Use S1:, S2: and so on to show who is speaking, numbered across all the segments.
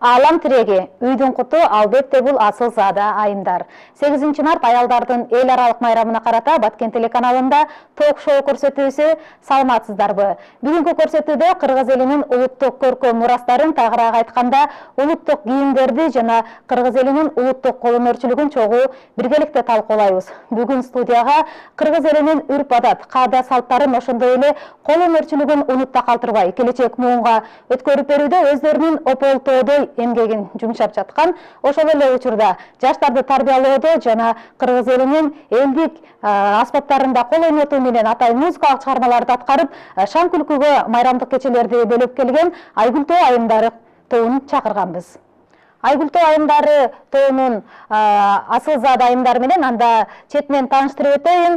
S1: Алам тиреги, үйдүн куту албетте бул асыл зада айымдар. 8 март аялдардын эл аралык майрамына карата Баткен телеканалында ток-шоу көрсөтүүсү саламатсыздарбы. Бүгүнкү көрсөтүүдө кыргыз элинин улуттук көркөм мурастарын, тагыраак айтканда улуттук кийимдерди жана кыргыз элинин улуттук колөнөрчүлүгүн чогуу биргеликте талкуулайбыз. Бүгүн студияга кыргыз элинин үрп-адат, каада салттарын, ошондой эле колөнөрчүлүгүн унутта калтырбай, келечек муунга өткөрүп берүүдө өздөрүнүн ополтоодой эмгегин жумшап жаткан, ошол эле учурда жаштарды тарбиялоодо жана кыргыз элинин элдик аспаптарында кол ойнотуу менен атайын музыкалык чыгармаларды аткарып, шам күлкүгө майрамдык кечелерди бөлөп келген Айгүлтөө айымдары тобун чакырганбыз. Айгүлтөө айымдары тобунун асыл зат айымдары менен анда четинен тааныштырып өтөйүн.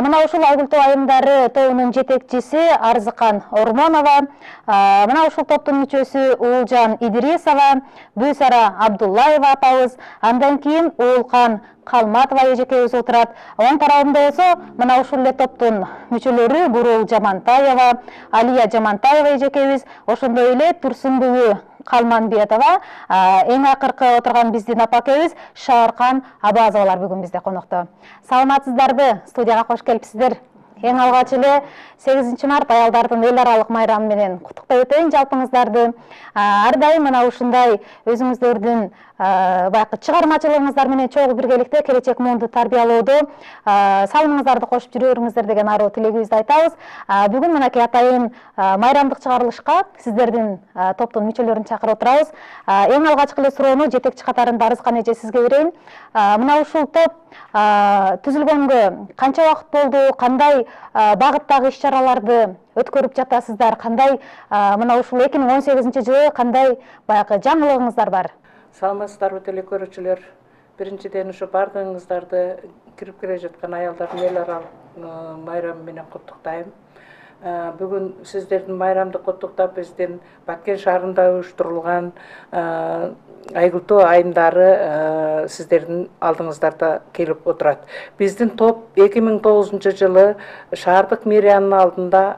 S1: Мына ушул Айгүлтөө айымдары тобунун жетекчиси Арзыкан Ормонова, мына ушул топтун мүчөсү Уулжан Идрисова, Бүйсара Абдуллаева апабыз, андан кийин Уулкан Калматова эжекебиз отурат. Оң тарабында болсо, мына ушул эле топтун мүчөлөрү Бурул Жамантаева, Алия Жамантаева эжекебиз, ошондой эле Турсунбүгү Калманбетова, эң акыркы отурган биздин апакебиз Шааркан Абазовалар бүгүн бизде конокто. Саламатсыздарбы? Студияга кош келипсиздер. Эң алгач эле 8 март аялдардын эл аралык майрамы менен куттуктап өтөйүн жалпыңыздарды. Ар дайым мына ушундай өзүңүздөрдүн баягы чыгармачылыгыңыздар менен чогуу биргеликте келечек муунду тарбиялоодо салымыңыздарды кошуп жүрөңүздөр деген аруу тилегибизди айтабыз. Бүгүн мынакей атайын майрамдык чыгарылышка сиздердин топтун мүчөлөрүн чакырып отурабыз. Эң алгачкы эле суроону жетекчи катарында Арзыкан эже сизге берейин. Мына ушул топ түзүлгөнгө канча убакыт болду, кандай багыттагы иш-чараларды өткөрүп жатасыздар, кандай мына ушул 2018-жылы кандай баягы жаңылыгыңыздар бар?
S2: Саламатсыздарбы телекөрүүчүлөр. Биринчиден ушу бардыгыңыздарды кирип келе жаткан аялдардын эл аралык майрамы менен куттуктайм. Бүгүн сиздердин майрамды куттуктап биздин Баткен шаарында уюштурулган Айгүлтөө айымдары сиздердин алдыңыздарда келип отурат. Биздин топ 2009-жылы шаардык мэриянын алдында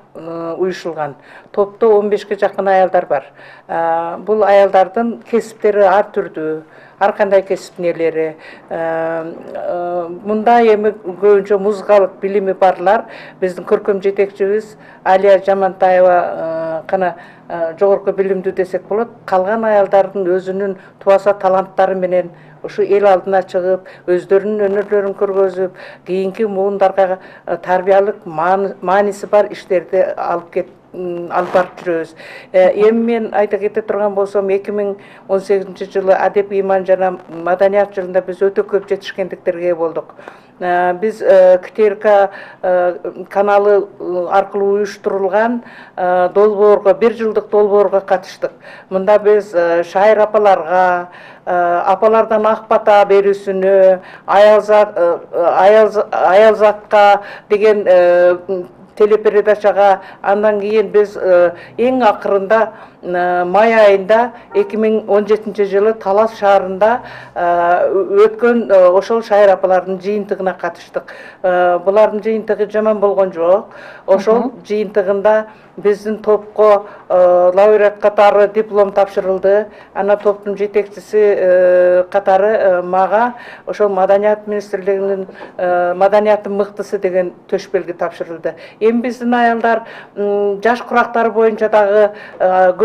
S2: уюшулган. Топто 15-ке жакын аялдар бар. Бул аялдардын кесиптери ар түрдүү, ар кандай кесиптин ээлери. Мында эми көбүнчө музыкалык билими барлар. Биздин көркөм жетекчибиз Алия Жамантаева кана жогорку билимдүү десек болот. Калган аялдардын өзүнүн тубаса таланттары менен ушу эл алдына чыгып, өздөрүнүн өнөрлөрүн көргөзүп, кийинки муундарга тарбиялык мааниси бар иштерди алып барып жүрөбүз. Эми мен айта кете турган болсом, 2018-жылы Адеп, Иман жана Маданият жылында биз өтө көп жетишкендиктерге болдук. Биз КТРК каналы аркылуу уюштурулган долбоорго, 1 жылдык долбоорго катыштык. Мында биз шайыр апаларга, апалардан ак бата берүүсүнө, аялзатка деген телепередачага, андан кийин биз эң акырында май айында 2017-жылы Талас шаарында өткөн ошол шайыр апалардын жыйынтыгына катыштык. Булардын жыйынтыгы жаман болгон жок. Ошол жыйынтыгында биздин топко лауреат катары диплом тапшырылды. Ана топтун жетекчиси катары мага ошол Маданият министрлигинин маданияттын мыктысы деген төшбелги тапшырылды. Эми биздин аялдар жаш курактары боюнча дагы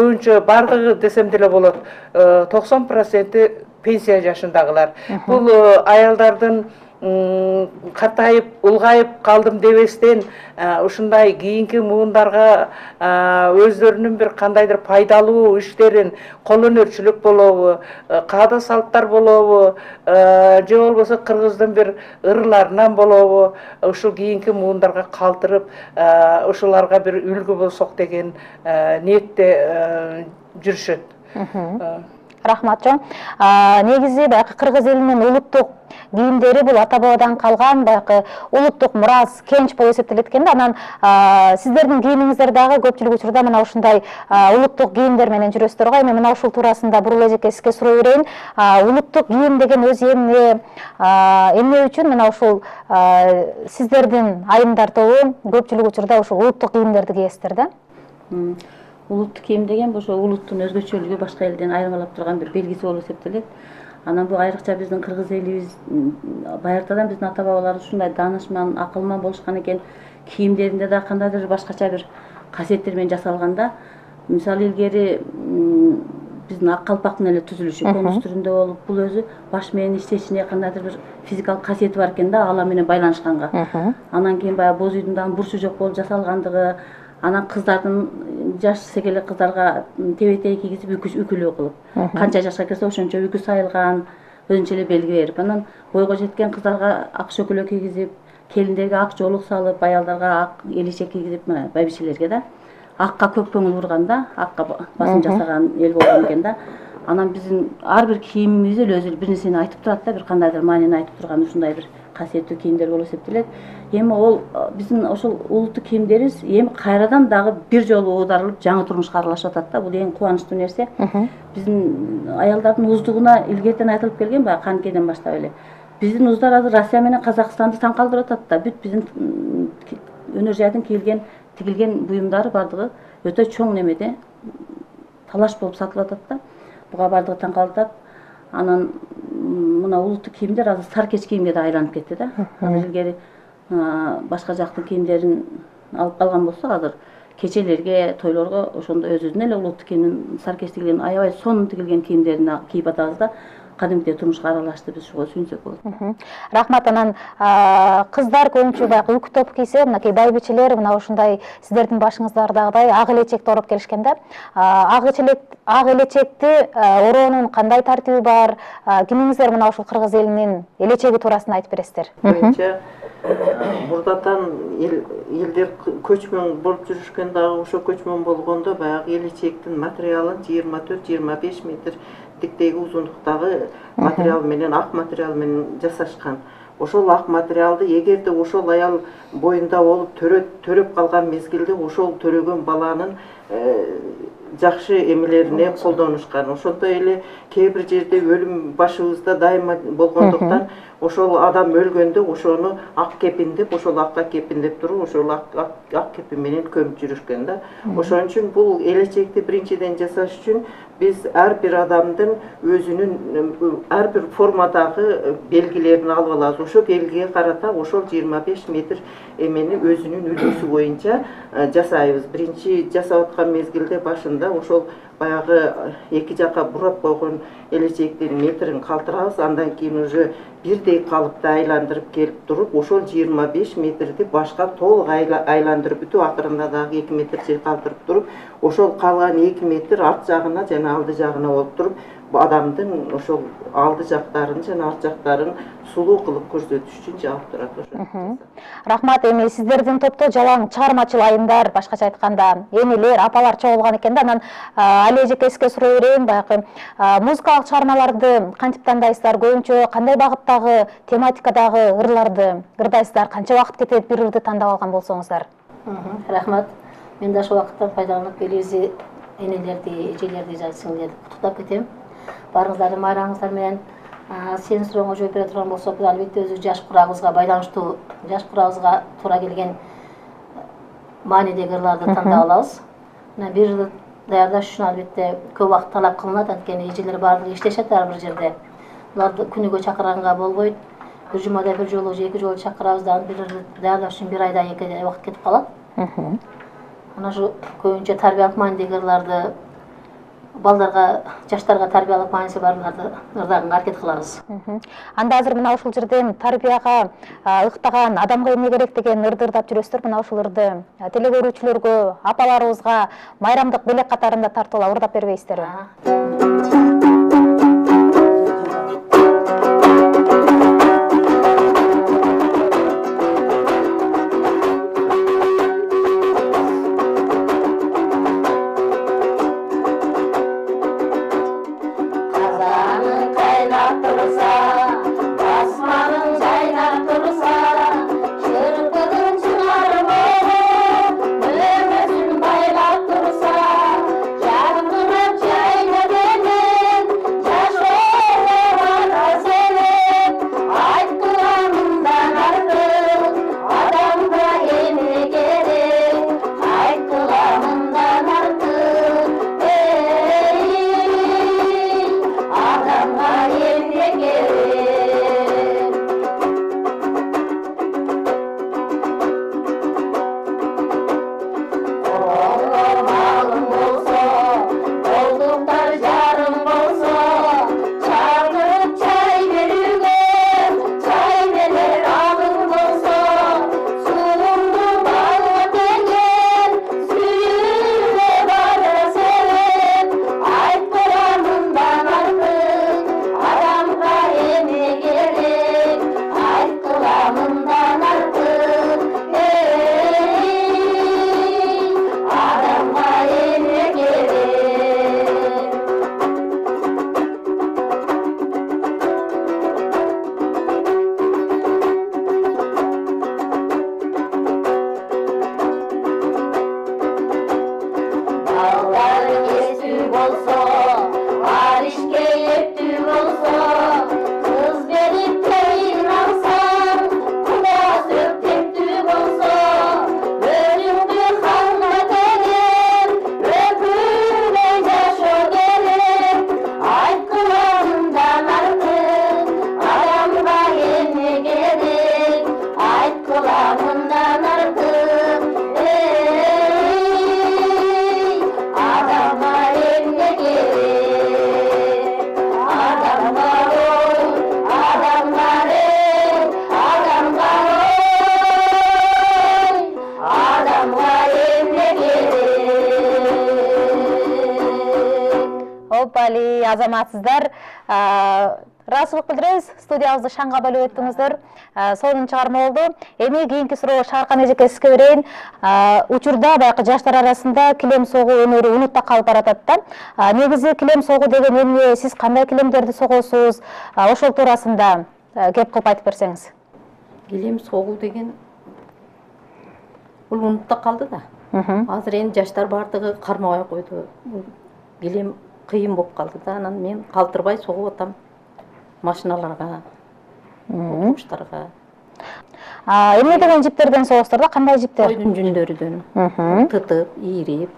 S2: көбүнчө бардыгы десем деле болот, 90% пенсия жашындагылар. Бул аялдардын картайып, улгайып калдым дебестен, ушундай кийинки муундарга өздөрүнүн бир кандайдыр пайдалуу иштерин, колөнөрчүлүк болобу, каада салттар болобу, же болбосо кыргыздын бир ырларынан болобу, ушул кийинки муундарга калтырып, ушуларга бир үлгү болсок деген ниетте жүрүшөт.
S1: Рахмат чоң. Негизи баягы кыргыз элинин улуттук кийимдери бул ата бабадан калган баягы улуттук мурас, кенч болуп эсептелет экен да. Анан сиздердин кийимиңиздер дагы көпчүлүк учурда мына ушундай улуттук кийимдер менен жүрөсүздөр го. Эми мына ушул туурасында Бурул эжеке сизге суроо берейин. Улуттук кийим деген өзү эмне үчүн мына ушул сиздердин айымдар тобу көпчүлүк учурда ушул улуттук кийимдерди кийесиздер да?
S3: улуттук кийим деген ошо улуттун өзгөчөлүгү башка элден айырмалап турган бир белгиси болуп эсептелет. Анан бул айрыкча биздин кыргыз элибиз баягытадан биздин ата бабаларыбыз ушундай даанышман, акылман болушкан экен. Кийимдеринде да кандайдыр башкача бир касиеттер менен жасалганда, мисалы илгери биздин ак калпактын эле түзүлүшү конус түрүндө болуп, бул өзү баш менен иштешине кандайдыр бир физикалык касиети бар экен да, ала менен байланышканга. Анан кийин баягы боз үйдүн дагы бурчу жок болуп жасалгандыгы, анан кыздардын жаш секелек кыздарга тебетей кийгизип үкүлүү кылып, канча жашка кирсе ошончо үкү сайылган, өзүнчө эле белги берип, анан бойго жеткен кыздарга ак шөкөлө кийгизип, келиндерге ак жоолук салып, аялдарга ак эличек кийгизип, мына байбишелерге да акка көп көңүл бурган да, акка басым жасаган эл болгон экен да. Анан биздин ар бир кийимибиз эле өзү бир нерсени айтып турат да, бир кандайдыр маанини айтып турган ушундай бир касиеттүү кийимдер болуп эсептелет. Эми ол биздин ошол улуттук кийимдерибиз эми кайрадан дагы бир жолу оодарылып жаңы турмушка аралашып атат да. Бул эң кубанычтуу нерсе. Биздин аялдардын уздугуна илгертен айтылып келген баягы Канкеден баштап эле. Биздин уздар азыр Россия менен Казакстанды таң калтырып атат да. Бүт биздин өнөр жайдын тигилген буюмдары бардыгы өтө чоң немеде талаш болуп сатылып атат да. Буга бардыгы таң калтырат. Анан мына улуттук кийимдер азыр саркеч кийимге да айланып кетти да. Азыр илгери башка жактын кийимдерин алып калган болсок, азыр кечелерге, тойлорго ошондо өзүбүздүн эле улуттук кийимдин саркеч тигилген, аябай сонун тигилген кийимдерин кийип атабыз да. Кадимкидей турмушка аралашты, биз ушуга сүйүнсөк болот.
S1: Рахмат. Анан кыздар көбүнчө баягы үк топ кийсе, мынакей байбичелер мына ушундай сиздердин башыңыздардагыдай ак элечекти ороп келишкен да. Ак элечекти ороонун кандай тартиби бар? Кимиңиздер мына ушул кыргыз элинин элечеги туурасында айтып бересиздер?
S4: Мурдатан элдер көчмөн болуп жүрүшкөн, дагы ошо көчмөн болгондо баягы элечектин материалын 24-25 метр тиктеги узундуктагы материал менен, ак материал менен жасашкан. Ошол ак материалды эгерде ошол аял боюнда болуп төрөп калган мезгилде ошол төрөгөн баланын жакшы эмелерине колдонушкан. Ошондой эле кээ бир жерде өлүм башыбызда дайыма болгондуктан ошол адам өлгөндө ошону ак кепиндеп, ошол акка кепиндеп туруп, ошол ак кепи менен көмүп жүрүшкөн да. Ошон үчүн бул элечекти биринчиден жасаш үчүн биз ар бир адамдын өзүнүн ар бир формадагы белгилерин алып алабыз. Ошо белгиге карата ошол 25 метр эмени өзүнүн үлгүсү боюнча жасайбыз. Биринчи жасап аткан мезгилде башында ошол баягы эки жака бурап койгон элечектин метрин калтырабыз, андан кийин уже бирдей калыпта айландырып келип туруп, ошол 25 метрди башка толук айландырып бүтүп, акырында дагы 2 метр жер калтырып туруп, ошол калган 2 метр арт жагына жана алды жагына болуп туруп, адамдын ошол алды жактарын жана арт жактарын сулуу кылып көрсөтүш үчүн жаап турат ошо.
S1: Рахмат. Эми сиздердин топто жалаң чыгармачыл айымдар, башкача айтканда энелер, апалар чогулган экен да. Анан Али эжеке сизге суроо берейин, баягы музыкалык чыгармаларды кантип тандайсыздар? Көбүнчө кандай багыттагы, тематикадагы ырларды ырдайсыздар? Канча убакыт кетет бир ырды тандап алган болсоңуздар?
S5: Рахмат. Мен да ошол убакыттан пайдаланып элибизди, энелерди, эжелерди, сиңдилерди куттуктап кетем. Барыңыздардын майрамыңыздар менен. Сенин сурооңо жооп бере турган болсок, биз албетте өзү жаш курагыбызга байланыштуу, жаш курагыбызга туура келген маанидеги ырларды тандап алабыз. Мына бир ырды даярдаш үчүн албетте көп убакыт талап кылынат, анткени эжелер баардыгы иштешет ар бир жерде. Буларды күнүгө чакырганга болбойт. Бир жумада бир жолу же эки жолу чакырабыз да, бир ырды даярдаш үчүн бир айда 2 ай убакыт кетип калат. Мына ушу көбүнчө тарбиялык маанидеги ырларды, балдарга, жаштарга тарбиялык мааниси бар ырларды ырдаганга аракет кылабыз.
S1: Анда азыр мына ушул жерден тарбияга ыктаган адамга эмне керек деген ырды ырдап жүрөсүздөр. Мына ушул ырды теле көрүүчүлөргө, апаларыбызга майрамдык белек катарында тартуулап ырдап бербейсиздерби?
S6: Bailap tursa, yardım jaynaga
S1: азаматсыздар. Ыраазычылык билдиребиз, студиябызды шаңга бөлүп өттүңүздөр. Сонун чыгарма болду. Эми кийинки суроого Шаркан эжеке сизге берейин. Учурда баягы жаштар арасында килем согуу өнөрү унутта калып баратат да. Негизи килем согуу деген эмне, сиз кандай килемдерди согосуз? Ошол туурасында кеп кылып айтып берсеңиз.
S6: Килем согуу деген бул унутта калды да. Азыр эми жаштар бардыгы кармабай койду. Килем кыйын болуп калды да. Анан мен калтырбай согуп атам машиналарга, окумуштарга.
S1: Эмне деген жиптерден согосуңар да? Кандай жиптер?
S6: Койдун жүндөрүдөн тытып, ийрип,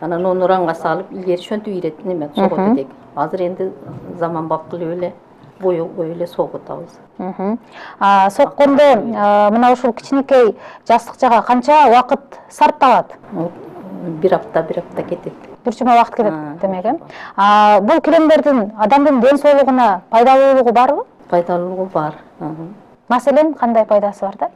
S6: анан onu ранга салып, илгери шөнтүп ийрет неме согот элек. Азыр энди заманбап кылып эле боек эле согуп атабыз.
S1: Соккондо мына ушул кичинекей жастык жага канча убакыт сарпталат?
S6: Бир апта кетет.
S1: Бир жума убакыт кетет демек, э? Бул килемдердин адамдын ден соолугуна пайдалуулугу барбы?
S6: Пайдалуулугу бар.
S1: Маселен, кандай пайдасы бар да?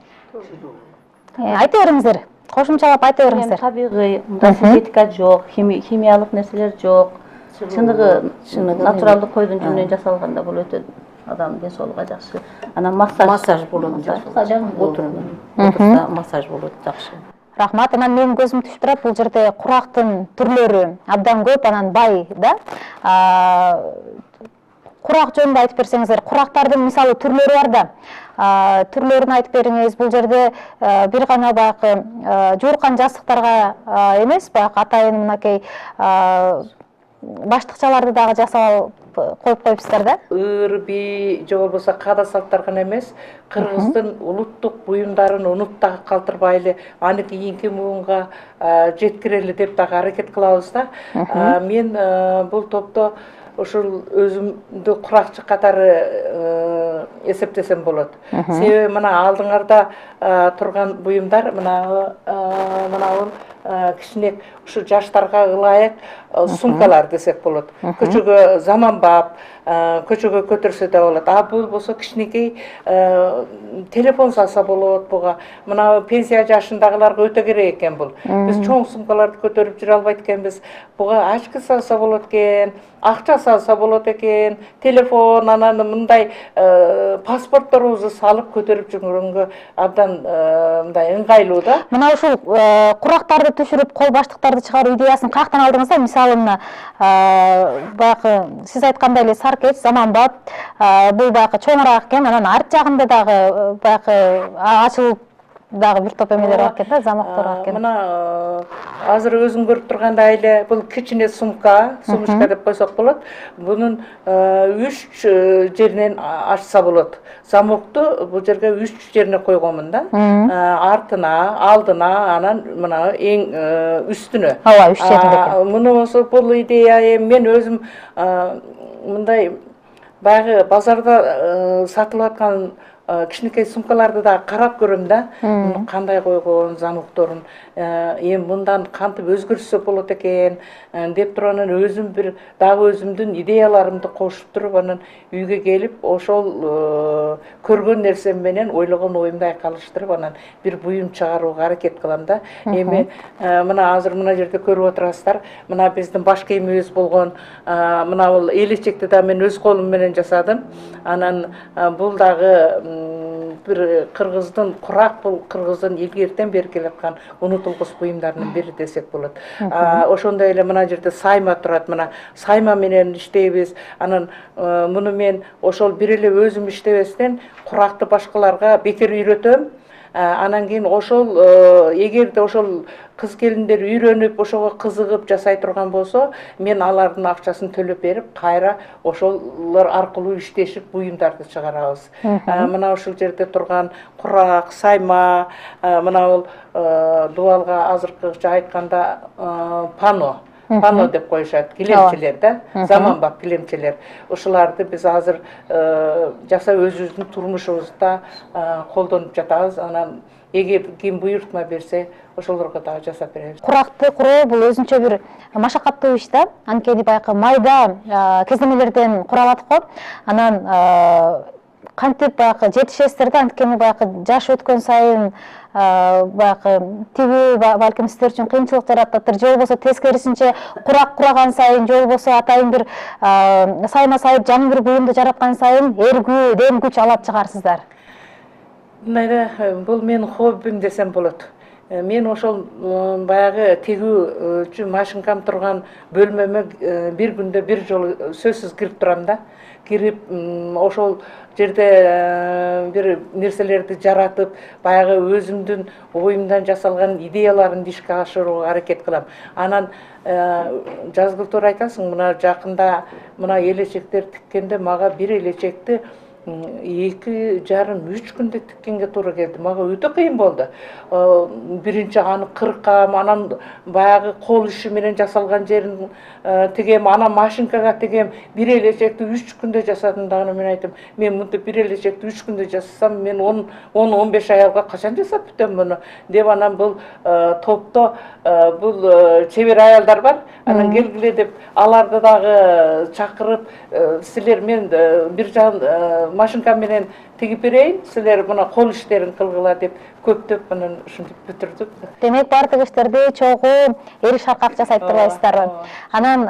S1: Айта бериңиздер. Кошумчалап айта бериңиздер.
S3: Табигый, мында синтетика жок, химиялык нерселер жок. Чыныгы натуралдык койдун жүнүнөн жасалганда бул өтө адам ден соолугуна жакшы. Анан массаж болот да. Отурса массаж болот жакшы.
S1: Рахмат. Анан менин көзүм түшүп турат, бул жерде курактын түрлөрү абдан көп, анан бай да. Курак жөнүндө айтып берсеңиздер, курактардын мисалы түрлөрү бар да. Түрлөрүн айтып бериңиз. Бул жерде бир гана баягы жууркан жастыктарга эмес, баягы атайын мынакей баштыкчаларды дагы жасап коюп коюпсуздар да.
S2: Ырби же болбосо каада салттар гана эмес, кыргыздын улуттук буюмдарын унуттагы калтырбай эле аны кийинки муунга жеткирели деп дагы аракет кылабыз да. Мен бул топто ушул өзүмдү куракчы катары эсептесем болот. Себеби мына алдыңарда турган буюмдар мына кичинек ушу жаштарга ылайык сумкалар десек болот. Көчөгө заманбап, көчөгө көтөрсө да болот. Бул болсо кичинекей телефон салса болот буга. Мына пенсия жашындагыларга өтө керек экен бул. Биз чоң сумкаларды көтөрүп жүрө албайт экенбиз. Буга ачкы салса болот экен, акча салса болот экен, телефон, анан мындай паспортторубузду салып көтөрүп жүргөнгө абдан мындай ыңгайлуу да.
S1: Мына ушул курактарды түшүрүп, кол баштыктарды чыгаруу идеясын каяктан алдыңыздар? Мисалы мына баягы сиз айткандай эле саркеч, заманбап, бул баягы чоңураак экен, анан арт жагында дагы баягы ачылып дагы бир топ эмелер бар экен да, замоктор бар экен.
S2: Мына азыр өзүң көрүп тургандай эле бул кичине сумка деп койсок болот. Бунун 3 жеринен ачса болот. Замокту бул жерге 3 жерине койгонмун да. Артына, алдына, анан мына эң үстүнө.
S1: Ооба, 3 жеринде.
S2: Муну болсо бул идея мен өзүм мындай баягы базарда сатылып аткан кичинекей сумкаларды да карап көрөм да. Муну кандай койгон замокторун, эми мындан кантип өзгөртсө болот экен деп туруп анан өзүм бир дагы өзүмдүн идеяларымды кошуп туруп анан үйгө келип ошол көргөн нерсем менен ойлогон оюмду айкалыштырып анан бир буюм чыгарууга аракет кылам да. Эми мына азыр мына жерде көрүп отурасыздар. Мына биздин баш кийимибиз болгон мына бул элечекти да мен өз колум менен жасадым. Анан бул дагы бир кыргыздын курак, бул кыргыздын илгертен бери келаткан унутулгус буюмдарынын бири десек болот. Ошондой эле мына жерде сайма турат. Мына сайма менен иштейбиз. Анан муну мен ошол бир эле өзүм иштебестен куракты башкаларга бекер үйрөтөм. Анан кийин ошол эгерде ошол кыз келиндер үйрөнүп, ошого кызыгып жасай турган болсо, мен алардын акчасын төлөп берип, кайра ошолор аркылуу иштешип буюмдарды чыгарабыз. Мына ушул жерде турган курак, сайма, мына бул дубалга азыркыча айтканда пано деп коюшат, килемчелер да, заманбап килемчелер. Ушуларды биз азыр жасап өзүбүздүн турмушубузда колдонуп жатабыз. Анан эгер ким буйртма берсе, ошолорго дагы жасап беребиз.
S1: Куракты куруу бул өзүнчө бир машакаттуу иш да. Анткени баягы майда кеземелерден куралат го. Анан кантип баягы жетишесиздер да, анткени баягы жаш өткөн сайын баягы тиги балким сиздер үчүн кыйынчылык жарататтыр, же болбосо тескерисинче кураган сайын, же болбосо атайын бир сайма сайып жаңы бир буюмду жараткан сайын эргүүдөн күч алат чыгарсыздар.
S2: Мына бул менин хоббим десем болот. Мен ошол баягы тигүү үчүн машинкам турган бөлмөмө бир күндө бир жолу сөзсүз кирип турам да. Кирип ошол жерде бир нерселерди жаратып, баягы өзүмдүн оюмдан жасалган идеяларымды ишке ашырууга аракет кылам. Анан жазгыл туура айтасың, мына жакында мына элечектер тиккенде мага бир элечекти 2,5-3 күндө тиккенге туура келди. Мага өтө кыйын болду. Биринчи аны кыркам, анан баягы кол иши менен жасалган жерин тигем, анан машинкага тигем. Бир элечекти 3 күндө жасадым дагы. Мен айттым, мен мынтип бир элечекти 3 күндө жасасам, мен 10-15 аялга качан жасап бүтөм муну деп, анан бул топто бул чебер аялдар бар. Анан келгиле деп аларды дагы чакырып, силер мен бир жан машинка менен тигип берейин, силер мына кол иштерин кылгыла деп көптөп анан ушинтип бүтүрдүк.
S1: Демек бардык иштерди чогуу эри шаркак жасайт турбайсыздарбы? Анан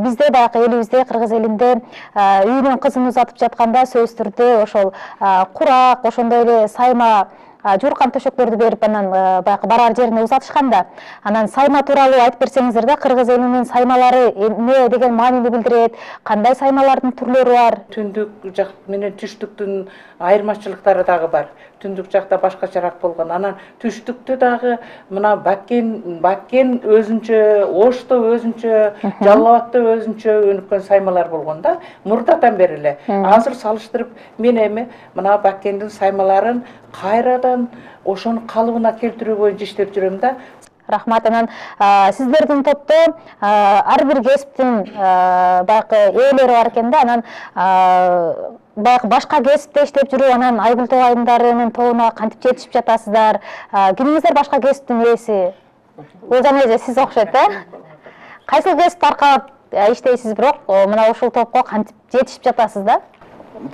S1: бизде баягы элибизде, кыргыз элинде үйүнөн кызын узатып жатканда сөзсүз түрдө ошол курак, ошондой эле сайма жууркан төшөктөрдү берип, анан баягы барар жерине узатышкан да. Анан сайма тууралуу айтып берсеңиздер да, кыргыз элинин саймалары эмне деген маанини билдирет, кандай саймалардын түрлөрү бар?
S2: Түндүк жак менен түштүктүн айырмачылыктары дагы бар. Түндүк жакта башкачараак болгон. Анан түштүктө дагы мына баккен өзүнчө, ошто өзүнчө, жалал абадта өзүнчө өнүккөн саймалар болгон да. Мурдадан бери эле. Азыр салыштырып мен эми мына баккендин саймаларын кайрадан ошонун калыбына келтирүү боюнча иштеп жүрөм да.
S1: Рахмат. Анан сиздердин топто ар бир кесиптин баягы ээлери бар экен да. Анан баягы башка кесипте иштеп жүрүп, анан Айгүл туугайымдарынын тобуна кантип жетишип жатасыздар? Кимиңиздер башка кесиптин ээси? Өлжан эже, сиз окшойт да? Кайсыл кесипти аркалап иштейсиз, бирок мына ушул топко кантип жетишип жатасыз да?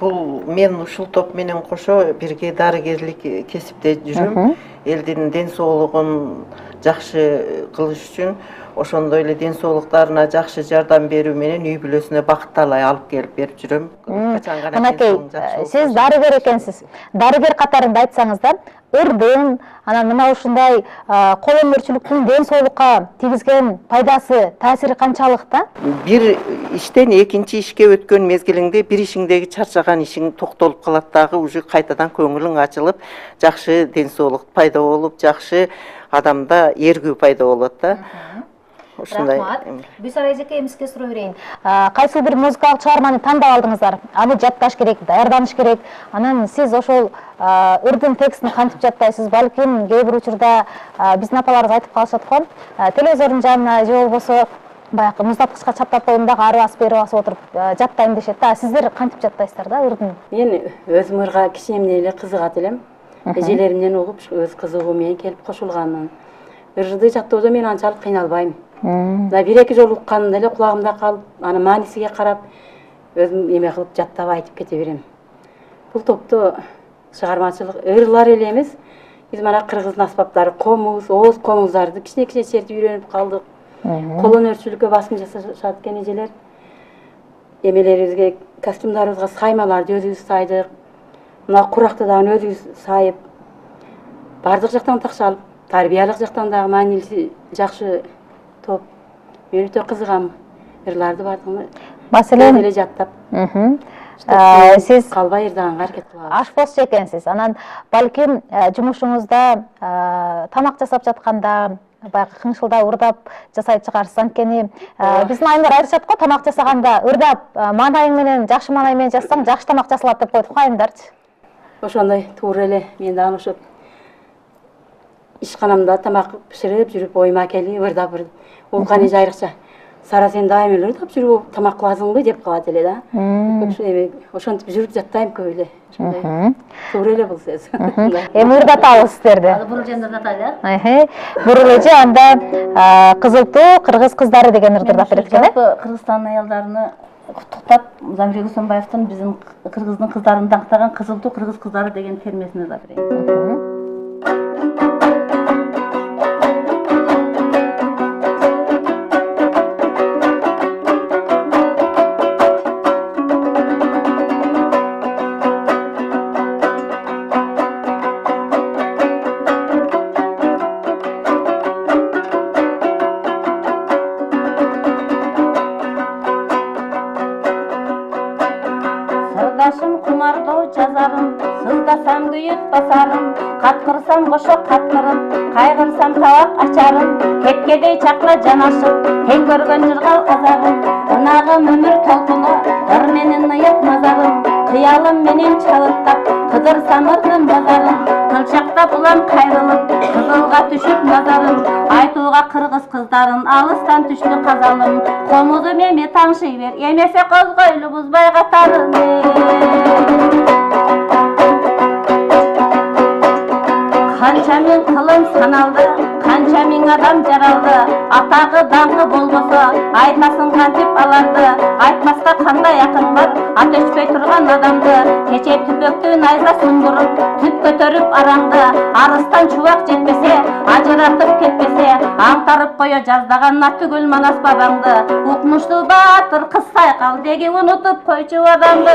S4: Бул мен ушул топ менен кошо бирге дарыгерлик кесипте жүрөм. Элдин ден соолугун жакшы кылыш үчүн, ошондой эле ден соолуктарына жакшы жардам берүү менен үй бүлөсүнө бакталай алып келип берип жүрөм.
S1: Мынакей, сиз дарыгер экенсиз. Дарыгер катарында айтсаңыз да, ырдын, анан мына ушундай колөнмөрчүлүктүн ден соолукка тийгизген пайдасы, таасири канчалык да?
S4: Бир иштен экинчи ишке өткөн мезгилиңде бир ишиңдеги чарчаган ишиң токтолуп калат дагы, уже кайтадан көңүлүң ачылып, жакшы ден соолук пайда болуп, жакшы адамда эргүү пайда болот да.
S1: Рахмат. Бүйсара эжеке, эмиске суроо берейин. Кайсы бир музыкалык чыгарманы тандап алдыңыздар? Аны жатташ керек, даярданыш керек. Анан сиз ошол ырдын текстин кантип жаттайсыз? Балким кээ бир учурда биздин апаларыбыз айтып калышат го. Телевизордун жанына же болбосо баягы муздаткычка чаптап коюм дагы ары басып бери басып отуруп жаттайм дешет да. Сиздер кантип жаттайсыздар да ырдын?
S3: Мен өзүм ырга кичинемден эле кызыгат элем. Эжелеримден угуп, өз кызыгуу менен келип кошулганмын. Ырды жаттоодо мен анчалык кыйналбайм. Да бир-эки жолу укканымда эле кулагымда калып, аны маанисиге карап, өзүм эме кылып жаттап айтып кете берем. Бул топто чыгармачылык ырлар эле эмес, биз мана кыргыздын аспаптары, комуз, ооз комуздарды кичине чертип үйрөнүп калдык. Колөнөрчүлүккө басым жасашат экен эжелер. Эмелерибизге, костюмдарыбызга саймаларды өзүбүз сайдык. Мына куракты дагы өзүбүз сайып, бардык жактан такша алып, тарбиялык жактан дагы маанилиси жакшы топ. Мен өтө кызыгам. Ырларды бардыгын
S1: Маселен
S3: эле жаттап.
S1: Сиз
S3: калбай ырдаганга аракет кылабыз.
S1: Ашпозчу экенсиз. Анан балким жумушуңузда тамак жасап жатканда баягы кыңшылдап ырдап жасайт чыгарсыз. Анткени биздин айымдар айтышат го, тамак жасаганда ырдап маанайың менен, жакшы маанай менен жазсаң, жакшы тамак жасалат деп коет го айымдарчы.
S3: Ошондой туура эле. Мен дагы ошо ишканамда тамак пиширип жүрүп, оюма келип ырдап улкан эже айрыкча Сара, сен дайым эле ырдап жүрүп тамак кыласыңбы деп калат эле да. Ошентип жүрүп жаттайм көп эле. Ошондой туура эле бул сөз.
S1: Эми ырдатабыз сиздерди.
S5: Ал бурулжан ырдатайлы.
S1: Бурул эже анда Кызыл Тоо кыргыз кыздары деген ырды ырдап берет экен.
S3: Жалпы Кыргызстандын аялдарыны құттықтап Замир Гусанбаевтың біздің қырғыздың қыздарын даңқтаған Қызылту қырғыз қыздары деген термесіне да берейін. Сырдашым құмардау жазарым, сыздасам күйіт басарым, қатқырсам қошо қатқырым, қайғырсам табақ ашарым, кеткедей чақла жанашып, тең көрген жырғал азағым, ынағым өмір толқыны, ыр менен ыйық назарым, қиялым менен чалықтап, қыдырсам ырдым базарым, қылшақта бұлам қайрылып, қызылға түшіп назарым, айтуға қырғыз қыздарын алыстан түшті қазалым, қомызы меме таңшый бер, емесе қозғойлы бұзбай қатарын. Қанша мен қылым саналды, қанша мен адам жаралды, атағы даңқы болмаса, айтасын қантип аларды, айтмасқа қандай ақын бар, ат өшпей тұрған адамды, кеше түпөктің айза сұңғырып, түп көтеріп араңды, арыстан чуақ жетпесе, ажыратып кетпесе, аңтарып қойы жаздаған түгіл манас бабаңды, ұқмышты батыр қыз сайқал деге ұнытып қойчу адамды.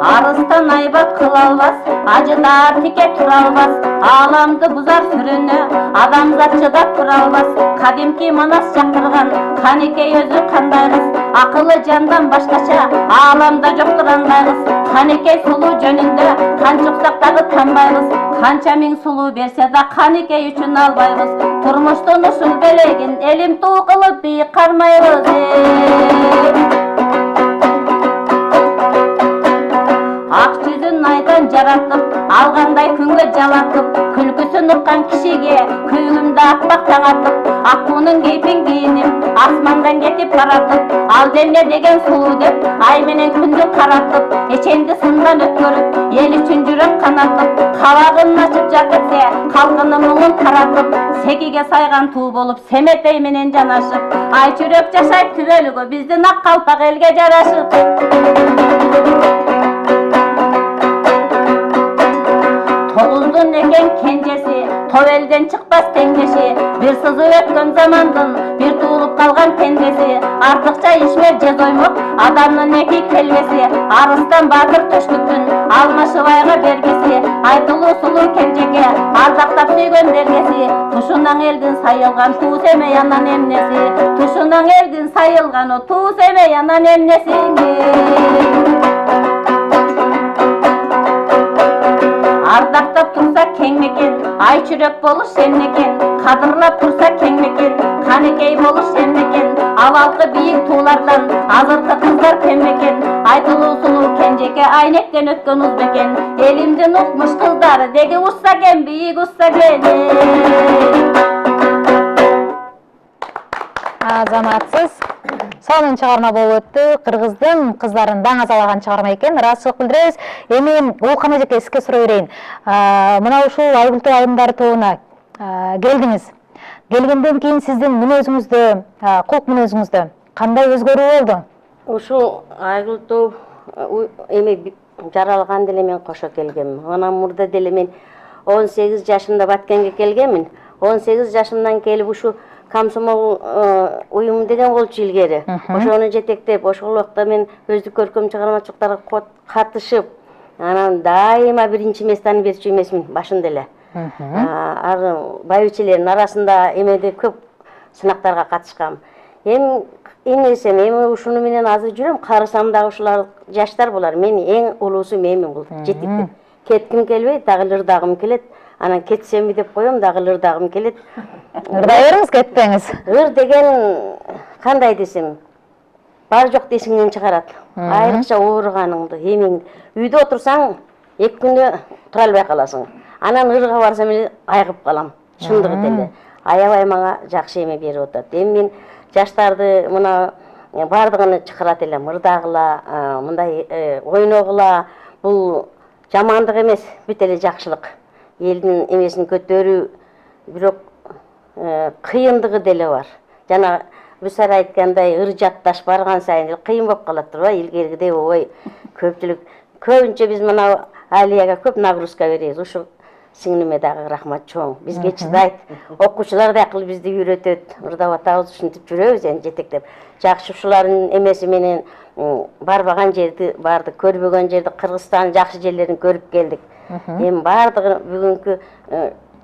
S3: Арыстан айбат қыл албас, ажыдар тике тұра албас, аламды бұзар сүріні, адамзат жыдап тұра албас, қадимки манас жақтырған, Қанекей өзі қандай қыз, ақылы жандан башқаша, аламда жоқтыр андай қыз, Қанекей сұлу жөнінде, қаншықсақтағы танбай қыз, қанша мен сұлу берсе да Қанекей үшін албай қыз, тұрмыштың ұшыл белеген, елім ту қылып бейік қармай қыз. Ақ жүзін айдан жаратып, алғандай күнге жалатып, күлкісін ұққан кішіге көйлімді аппақ таңатып, аққуының кейпін киініп, асмандан кетіп баратып, ал деме деген сұлу деп, ай менен күнді қаратып, ешенді сындан өткөріп, ел үшін жүрек қанатып, қалағын ашып жатырсе, қалқыны мұңын таратып, секиге сайған ту болып, семетей менен жанашып, ай жүрек жашай түбелігі, біздің ақ қалпақ елге жарашып. Тоғыздың екен кенжесі, товелден шықпас теңдеші, бір сызып өткен замандың, бір туылып қалған пендесі, артықша ішмер жез оймақ, адамның еки келбесі, арыстан батыр төштіктің, алмашыбайға бергесі, айтылу сұлу кенжеге, ардақтап сүйген дергесі, тұшынан елдің сайылған туыс емей анан емнесі, тұшынан елдің сайылған о туыс емей анан емнесі. Ардақтап тұрса кең мекен, ай жүрек болуш сен мекен, қадырлап тұрса кең мекен, Қанекей болуш сен мекен, авалқы биік тулардан, азырқы қыздар кем мекен, айтылу сұлу кенжеке, айнектен өткен ұз мекен, елімден ұқмыш қыздары, деге ұшса кен, биік ұшса кен.
S1: Азаматсыз. Сонун чыгарма болуп өттү. Кыргыздын кыздарын даң азалаган чыгарма экен. Ыраазычылык билдиребиз. Эми Улкан эжеке сизге сурай берейин. Мына ушул Айгүлтү айымдары тобуна келдиңиз. Келгенден кийин сиздин мүнөзүңүздө, кулк мүнөзүңүздө кандай өзгөрүү болду?
S7: Ушул Айгүлтү эми жаралган деле мен кошо келгенмин. Анан мурда деле мен 18 жашымда Баткенге келгенмин. 18 жашымдан келип ушу Комсомол уюму деген болчу илгери. Ошону жетектеп, ошол убакта мен өздүк көркөм чыгармачылыктарга катышып, анан дайыма биринчи местаны берчү эмесмин башында эле. Ар байбичелердин арасында эмеде көп сынактарга катышкам. Эми эмесем, эми ушуну менен азыр жүрөм, карасам дагы ушулар жаштар булар. Мен эң улуусу менмин бул жетиктеп. Кетким келбейт, дагы ырдагым келет. Анан кетсемби деп коем, дагы ырдагым келет.
S1: Ырдай бериңиз, кетпеңиз.
S7: Ыр деген кандай десем, бар жок десиңден чыгарат. Айрыкча ооруганыңды, эмеңди. Үйдө отурсаң, 2 күндө тура албай каласың. Анан ырга барсам эле айгып калам. Чындыгы деле. Аябай мага жакшы эме берип атат. Эми мен жаштарды мына бардыгын чакырат элем. Ырдагыла, мындай ойногула. Бул жамандык эмес, бүт эле жакшылык. Элдин эмесин көтөрүү, бирок кыйындыгы деле бар. Жана Бүсәр айткандай ыр жатташ барган сайын кыйын болуп калат турбайбы, илгергидей болбой. Көбүнчө биз мына Алияга көп нагрузка беребиз. Ушу сиңлиме дагы рахмат чоң. Бизге чыдайт. Окуучулар да акыл бизди үйрөтөт. Ырдап атабыз, ушинтип жүрөбүз эми жетектеп. Жакшы ушулардын эмеси менен барбаган жерди бардык, көрбөгөн жерди, Кыргызстандын жакшы жерлерин көрүп келдик. Эми бардыгы бүгүнкү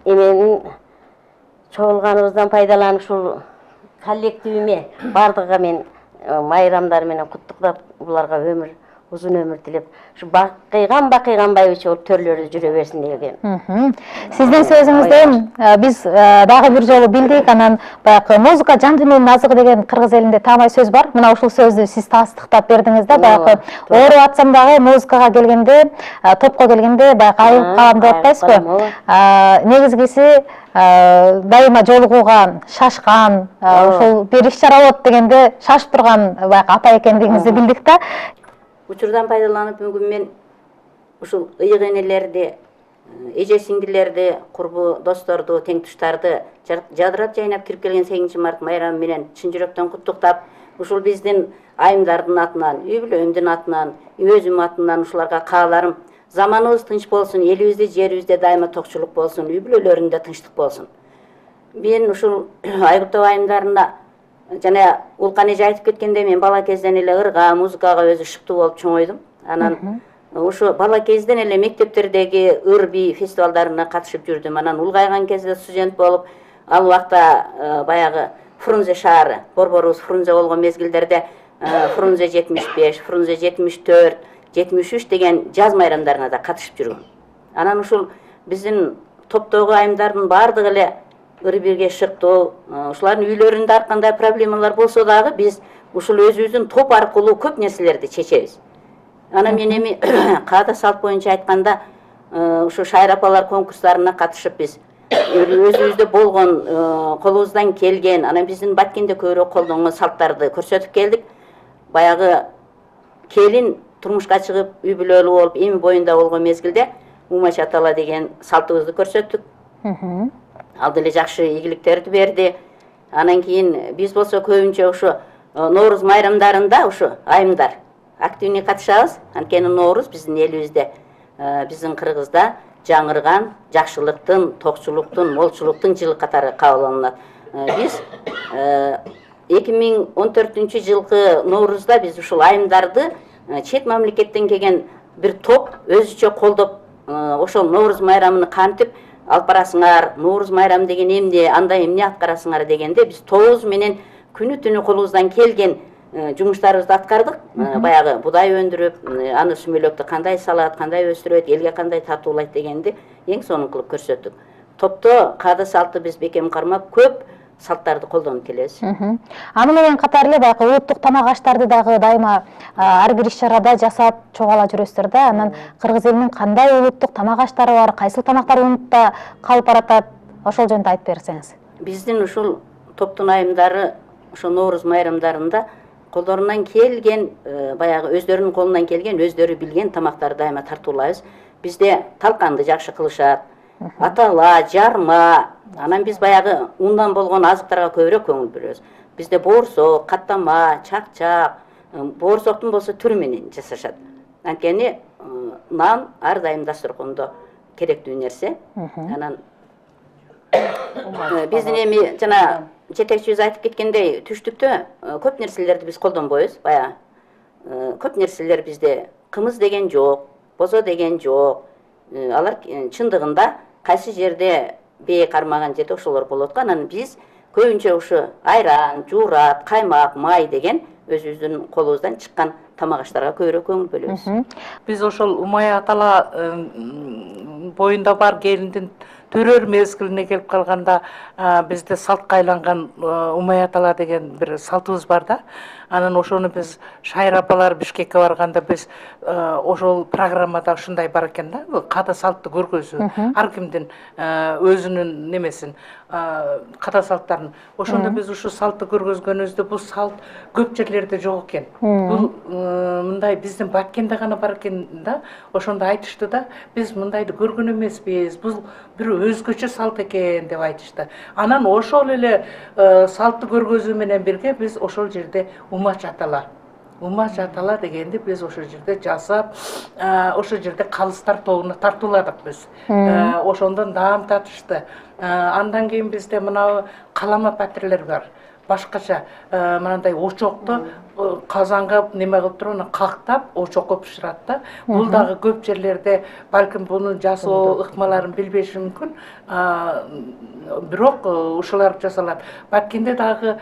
S7: эменин чогулганыбыздан пайдаланып ушул коллективиме бардыгыга мен майрамдар менен куттуктап, буларга узун өмүр тилеп, ушу бакыйганбай төрлөрү жүрө берсин деген.
S1: Сиздин сөзүңүздөн биз дагы бир жолу билдик, анан баягы музыка жан дүйнөнүн азыгы деген кыргыз элинде таамай сөз бар. Мына ушул сөздү сиз тастыктап бердиңиз да, баягы ооруп атсам дагы музыкага келгенде, топко келгенде баягы айыгып калам деп атпайсызбы? Негизгиси дайыма жолугууга шашкан, ошол бир иш-чара болот дегенде шашып турган баягы апа экендигиңизди билдик да.
S8: Учурдан пайдаланып бүгүн мен ушул ыйык энелерди, эже сиңдилерди, курбу досторду, тең туштарды жадырап жайнап кирип келген 8 март майрамы менен чын жүрөктөн куттуктап, ушул биздин айымдардын атынан, үй бүлөмдүн атынан, өзүм атынан ушуларга кааларым заманыбыз тынч болсун, элибизде, жерибизде дайыма токчулук болсун, үй бүлөлөрүндө тынчтык болсун. Мен ушул Айгултоо айымдарына жана Улкан эже айтып кеткендей, мен бала кезден эле ырга, музыкага өзү шыктуу болуп чоңойдум. Анан ушу бала кезден эле мектептердеги ыр би фестивалдарына катышып жүрдүм. Анан улгайган кезде студент болуп, ал убакта баягы Фрунзе шаары, борборубуз Фрунзе болгон мезгилдерде Фрунзе 75, Фрунзе 74, 73 деген жаз майрамдарына да катышып жүргөм. Анан ушул биздин топтогу айымдардын бардыгы эле ыр бирге шыктуу, ушулардын үйлөрүндө ар кандай проблемалар болсо дагы биз ушул өзүбүздүн топ аркылуу көп нерселерди чечебиз. Анан мен эми каада салт боюнча айтканда ушу шайыр апалар конкурстарына катышып биз өзүбүздө болгон, колубуздан келген, анан биздин Баткенде көбүрөөк колдонгон салттарды көрсөтүп келдик. Баягы келин турмушка чыгып, үй бүлөлүү болуп, эми боюнда болгон мезгилде умач атала деген салтыбызды көрсөттүк. Ал деле жакшы ийгиликтерди берди. Анан кийин биз болсо көбүнчө ушу Норуз майрамдарында ушу айымдар активный катышабыз. Анткени Норуз биздин элибизде, биздин Кыргызда жаңырган, жакшылыктын, токчулуктун, молчулуктун жылы катары кабыл алынат. Биз 2014 жылкы Ноорузда биз ушул айымдарды чет мамлекеттен келген бир топ өзүчө колдоп, ошол Норуз майрамын кантип алып барасыңар, Норуз майрамы деген эмне, анда эмне аткарасыңар дегенде биз тобуз менен күнү түнү колубуздан келген жумуштарыбызды аткардык. Баягы будай өндүрүп, аны сүмөлөктү кандай салат, кандай өстүрөт, элге кандай татуулайт дегенди эң сонун кылып көрсөттүк. Топто каада салты биз бекем кармап көп салттарды колдонуп келебиз.
S1: Аны менен катар эле баягы улуттук тамак аштарды дагы дайыма ар бир иш-чарада жасап чогала жүрөсүздөр да. Анан кыргыз элинин кандай улуттук тамак аштары бар, кайсыл тамактар унутта калып баратат, ошол жөнүндө айтып берсеңиз.
S8: Биздин ушул топтун айымдары ошо Норуз майрамдарында колдорунан келген, баягы өздөрүнүн колунан келген, өздөрү билген тамактарды дайыма тартуулайбыз. Бизде талканды жакшы кылышат, атала, жарма, анан биз баягы ундан болгон азыктарга көбүрөөк көңүл бөлөбүз. Бизде боорсок, каттама, чакчак, боорсоктун болсо түрү менен жасашат. Анткени нан ар дайым дасторкондо керектүү нерсе. Анан биздин эми жана жетекчибиз айтып кеткендей, түштүктө көп нерселерди биз колдонбойбуз. Баягы көп нерселер бизде кымыз деген жок, бозо деген жок. Алар чындыгында кайсы жерде бээ кармаган жерде ошолор болот го. Анан биз көбүнчө ушу айран, жуурат, каймак, май деген өзүбүздүн колубуздан чыккан тамак аштарга көбүрөөк көңүл бөлөбүз.
S2: Биз ошол Умай атала боюнда бар келиндин төрөр мезгилине келип калганда бизде салтка айланган Умай атала деген бир салтыбыз бар да. Анан ошону биз шайыр апалар Бишкекке барганда биз ошол программада ушундай бар экен да. Каада салтты көргөзүү, ар кимдин өзүнүн немесин, каада салттарын. Ошондо биз ушу салтты көргөзгөнүбүздө бул салт көп жерлерде жок экен. Бул мындай биздин Баткенде гана бар экен да. Ошондо айтышты да, биз мындайды көргөн эмеспиз. Бул бир өзгөчө салт экен деп айтышты. Анан ошол эле салтты көргөзүү менен бирге биз ошол жерде умач атала дегенди биз ошол жерде жасап, ошол жерде калыстар тобуна тартууладык биз. Ошондон даам татышты. Андан кийин бизде мына калама патирлер бар. Башкача мындай очокту казанга неме кылып туруп, аны кактап, очокко бышырат да. Бул дагы көп жерлерде балким бунун жасоо ыкмаларын билбеши мүмкүн. Бирок ушулар жасалат. Баткенде дагы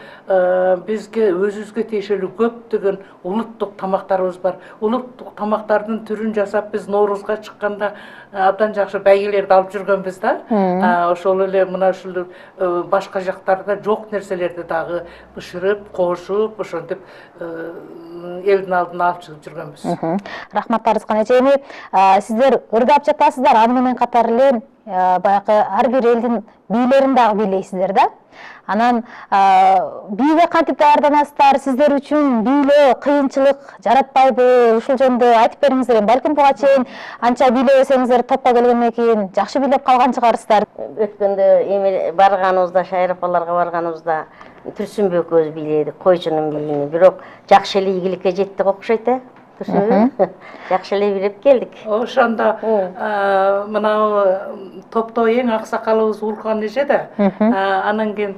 S2: бизге өзүбүзгө тиешелүү көптөгөн улуттук тамактарыбыз бар. Улуттук тамактардын түрүн жасап биз Ноорузга чыкканда абдан жакшы байгелерди алып жүргөнбүз да. Ошол эле мына ушул башка жактарда жок нерселерди дагы бышырып, кошуп, ошентип элдин алдына алып чыгып жүргөнбүз.
S1: Рахмат Арызкан эже. Эми сиздер ырдап жатасыздар, аны менен катар эле баягы ар бир элдин бийлерин дагы бийлейсиздер да. Анан бийге кантип даярданасыздар? Сиздер үчүн бийлөө кыйынчылык жаратпайбы? Ушул жөнүндө айтып бериңиздер. Балким буга чейин анча бийлебесеңиздер, топко келгенден кийин жакшы бийлеп калган чыгарсыздар.
S7: Өткөндө эми барганыбызда, шайрапаларга барганыбызда Түрсүнбү экөөбүз бийледик, койчунун бийини. Бирок жакшы эле ийгиликке жеттик окшойт, Түрсүнбү. Жакшы эле бийлеп келдик.
S2: Ошондо мына топто эң аксакалыбыз Улкан эже да. Анан кийин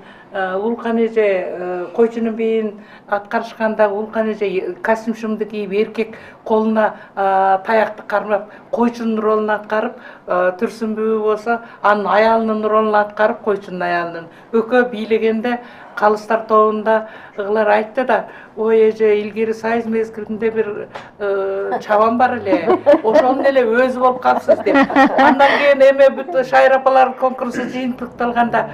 S2: Улкан эже койчунун бийин аткарышканда Улкан эже костюм шумду кийип, эркек колуна таякты кармап, койчунун ролун аткарып, Түрсүнбү болсо анын аялынын ролун аткарып, койчунун аялынын. Экөө бийлегенде калыстар тобунда ыгылар айтты да, ой эже илгери сайыз мезгилинде бир чабан бар эле, ошонун эле өзү болуп калыпсыз деп. Андан кийин эме бүт шайрапалар конкурсу жыйынтыкталганда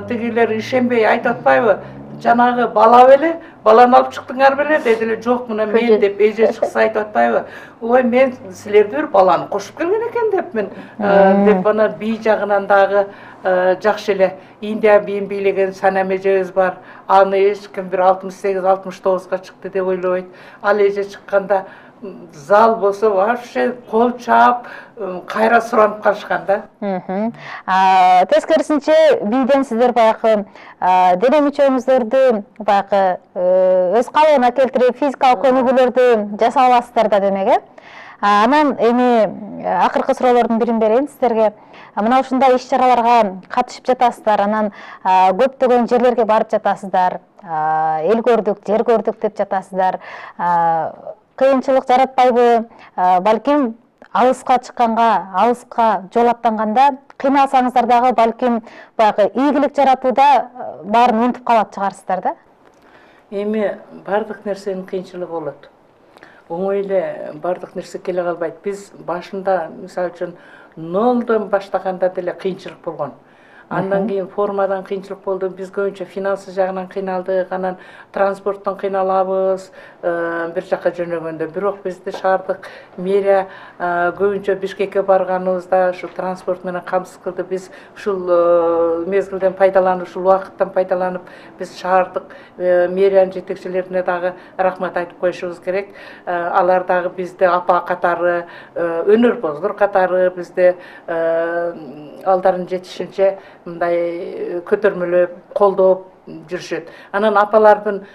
S2: тигилер ишенбей айтып атпайбы, жанагы бала беле, баланы алып чыктыңар беле деди эле. Жок, мына мен деп эже чыкса айтып атпайбы, ой мен силерди бир баланы кошуп келген экен депмин деп. Ана бий жагынан дагы жакшы эле Индия бийин бийлеген Санам эжебиз бар. Аны эч ким бир 68-69га чыкты деп ойлойт. Ал эже чыкканда зал болсо вообще кол чаап, кайра суранып калышкан да.
S1: Тескерисинче бийден сиздер баягы дене мүчөңүздөрдү баягы өз калыбына келтирип, физикалык өнүгүүлөрдү жасап аласыздар да демек, э? Анан эми акыркы суроолордун бирин берейин сиздерге. Мына ушундай иш-чараларга катышып жатасыздар, анан көптөгөн жерлерге барып жатасыздар. Эл көрдүк, жер көрдүк деп жатасыздар. Кыйынчылык жаратпайбы? Балким алыска чыкканга, алыска жол аттанганда кыйналсаңыздар дагы балким баягы ийгилик жаратууда баарын унутуп калат чыгарсыздар да.
S2: Эми бардык нерсенин кыйынчылыгы болот. Оңой эле бардык нерсе келе калбайт. Биз башында, мисалы үчүн, нолдон баштаганда деле кыйынчылык болгон. Андан кийин формадан кыйынчылык болду. Биз көбүнчө финансы жагынан кыйналдык, анан транспорттон кыйналабыз, бир жакка жөнөгөндө. Бирок бизди шаардык мэрия көбүнчө Бишкекке барганыбызда ушу транспорт менен камсыз кылды. Биз ушул мезгилден пайдаланып, ушул убакыттан пайдаланып, биз шаардык мэриянын жетекчилерине дагы рахмат айтып коюшубуз керек. Алар дагы бизди апа катары, өнөрпоздор катары бизди алдарын жетишинче мындай көтөрмөлөп, колдоп жүрүшөт. Анан апалардын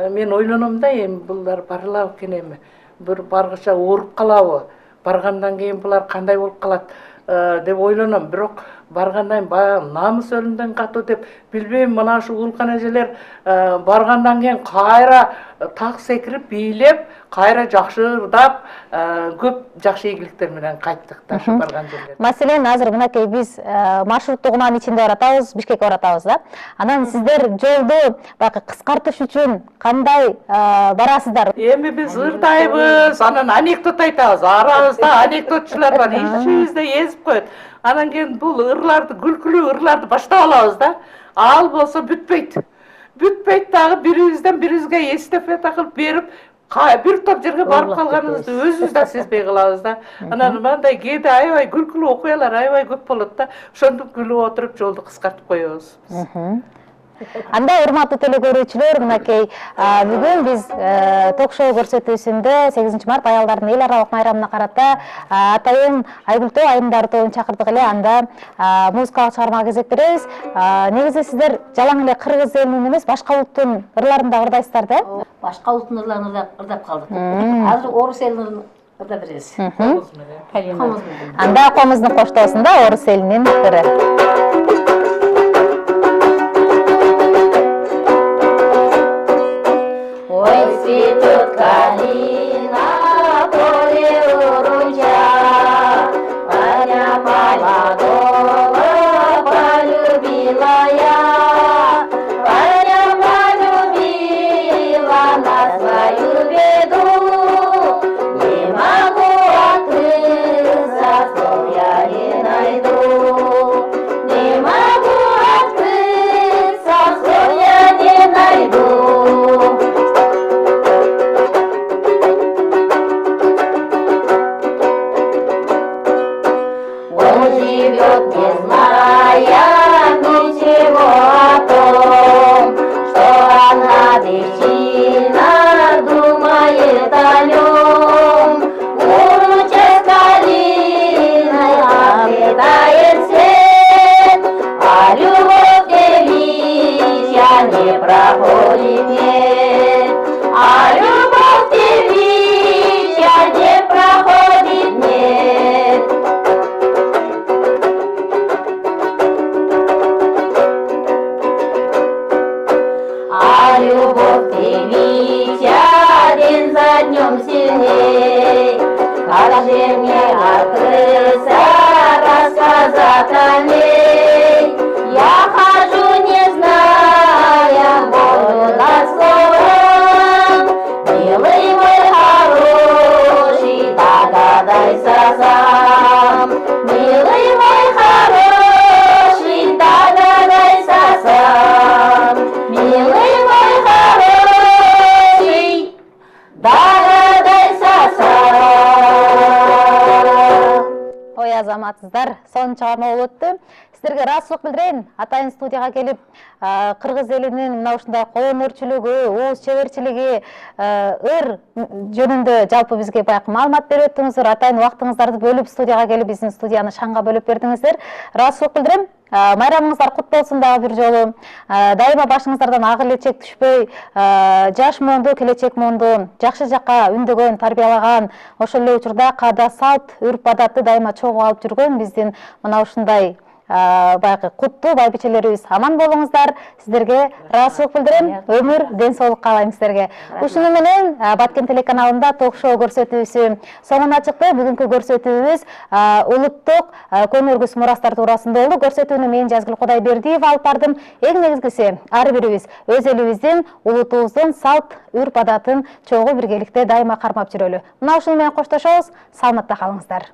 S2: мен ойлоном да, эми булар барылабы экен, эми бир баргыча ооруп калабы, баргандан кийин булар кандай болуп калат деп ойлоном. Бирок баргандан баягы намыс өлүмдөн катуу деп билбейм, мына ушу Улкан эжелер баргандан кийин кайра так секирип, бийлеп, кайра жакшы ырдап, көп жакшы ийгиликтер менен кайттык да ушу барган жерлерде.
S1: Маселен, азыр мынакей биз маршруттугунан ичинде баратабыз, Бишкекке баратабыз да. Анан сиздер жолду баягы кыскартыш үчүн кандай барасыздар?
S2: Эми биз ырдайбыз, анан анекдот айтабыз. Арабызда анекдотчулар бар, ичибизде езип коет. Анан кийин бул ырларды, күлкүлүү ырларды баштап алабыз да. Ал болсо бүтпөйт. Бүтпөйт дагы бирибизден бирибизге эстафета кылып берип, бир топ жерге барып калганыбызды өзүбүз да сезбей калабыз да. Анан мындай кээде аябай күлкүлүү окуялар аябай көп болот да. Ошентип күлүп отуруп жолду кыскартып коебуз.
S1: Анда урматтуу телекөрүүчүлөр, мынакей бүгүн биз ток-шоу көрсөтүүсүндө 8 март аялдардын эл аралык майрамына карата атайын Айгүлтөө айымдар тобун чакырдык эле. Анда музыкалык чыгарма кезектиребиз. Негизи сиздер жалаң эле кыргыз элинин эмес, башка улуттун ырларын да ырдайсыздар да?
S5: Башка улуттун ырларын ырдап калдык. Азыр орус элинин ырдап беребиз.
S1: Анда комуздун коштоосунда орус элинин ыры.
S7: Ой, цветет калина, поле уруча, Аня молодого полюбила я, Аня полюбила на свою беду, не могу открыться, слов я не найду, не могу открыться, слов я не найду. Живет, не зная ничего о том, что она причина думает о нем. Уруча с калиной облетает свет, а любовь девичья не проходит, нет, а любовь девичья не проходит, нет. А любовь девичья день за днем сильней. Как же мне открыться, рассказать о ней? Я хожу, не зная волю над словом. Милый мой хороший, догадайся сам. Милый мой хороший, догадайся сам. Милый мой хороший, догадайся сам.
S1: Ой, азаматсыздар, сонун чыгарма болуп өттү. Сиздерге ыраазычылык билдирейин. Атайын студияга келип, кыргыз элинин мына ушундай колөнөрчүлүгү, ооз чеберчилиги, ыр жөнүндө жалпы бизге баягы маалымат берип өттүңүздөр. Атайын убактыңыздарды бөлүп студияга келип, биздин студияны шаңга бөлүп бердиңиздер. Ыраазычылык билдирем. Майрамыңыздар кут болсун дагы бир жолу. Дайыма башыңыздардан ак элечек түшпөй, жаш моонду, келечек моонду жакшы жакка үндөгөн, тарбиялаган, ошол эле учурда каада салт, үрп адатты дайыма чогуу алып жүргөн биздин мына ушундай баягы куттуу байбичелерибиз аман болуңуздар. Сиздерге ыраазычылык билдирем. Өмүр, ден соолук каалайм сиздерге. Ушуну менен Баткен телеканалында ток-шоу көрсөтүүсү соңуна чыкты. Бүгүнкү көрсөтүүбүз улуттук көң өргүс мурастар туурасында болду. Көрсөтүүнү мен Жазгүл Кудайбердиева алып бардым. Эң негизгиси ар бирибиз өз элибиздин, улутубуздун салт, үрп адатын чогуу биргеликте дайыма кармап жүрөлү. Мына ушуну менен коштошобуз. Саламатта калыңыздар.